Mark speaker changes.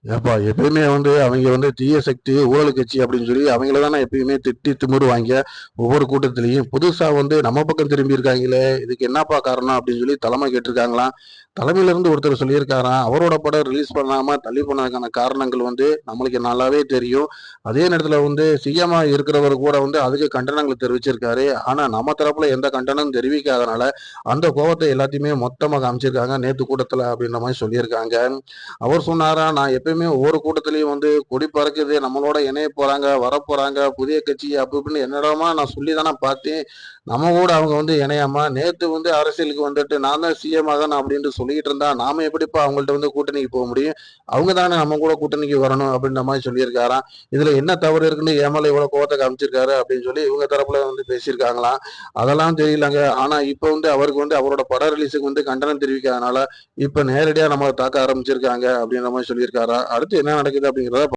Speaker 1: ஏப்பா எப்பயுமே அவங்க தீய சக்தி, ஊழல் கட்சி அப்படின்னு சொல்லி அவங்கள தானே எப்பயுமே திட்டி திமிருவாங்க. ஒவ்வொரு கூட்டத்திலயும். புதுசா நம்ம பக்கம் திரும்பி இருக்காங்களே, இதுக்கு என்னப்பா காரணம் அப்படின்னு சொல்லி தலைமை கேட்டிருக்காங்களாம். தலைமையில இருந்து ஒருத்தர் சொல்லியிருக்காராம். அவரோட படம் ரிலீஸ் பண்ணாம தள்ளி போனதுக்கான காரணங்கள் நம்மளுக்கு நல்லாவே தெரியும். அதே நேரத்துல சிஎம்மா இருக்கிறவர் கூட அதுக்கு கண்டனங்கள் தெரிவிச்சிருக்காரு. ஆனா நம்ம தரப்புல எந்த கண்டனமும் தெரிவிக்காதனால, அந்த கோவத்தை எல்லாத்தையுமே மொத்தமா காமிச்சிருக்காங்க நேத்து கூட்டத்துல அப்படின்ற மாரி சொல்லியிருக்காங்க. அவர் சொன்னாரா, நான் எப்பயுமே ஒவ்வொரு கூட்டத்திலயும் கொடி பறக்குது, நம்மளோட இணைய போறாங்க, வரப்போறாங்க, புதிய கட்சி அப்படி இப்படின்னு என்னிடமா நான் சொல்லி தானே பார்த்தேன். நம்ம கூட அவங்க இணையாம நேத்து அரசியலுக்கு வந்துட்டு நான் தான் சிஎம் ஆகணும் அப்படின்ட்டு சொல்லிட்டு இருந்தா, நாம எப்படிப்பா அவங்கள்ட்ட கூட்டணிக்கு போக முடியும்? அவங்க தானே நம்ம கூட கூட்டணிக்கு வரணும் அப்படின்ற மாதிரி சொல்லியிருக்காராம். இதுல என்ன தவறு இருக்குன்னு ஏமால இவ்வளவு கோவத்தை காமிச்சிருக்காரு அப்படின்னு சொல்லி இவங்க தரப்புல பேசியிருக்காங்களாம். அதெல்லாம் தெரியலங்க. ஆனா இப்ப அவருக்கு அவரோட பட ரிலீஸுக்கு கண்டனம் தெரிவிக்காதனால இப்ப நேரடியா நம்மள தாக்க ஆரம்பிச்சிருக்காங்க அப்படின்ற மாதிரி சொல்லியிருக்காரா. அடுத்து என்ன நடக்குது அப்படிங்கிறத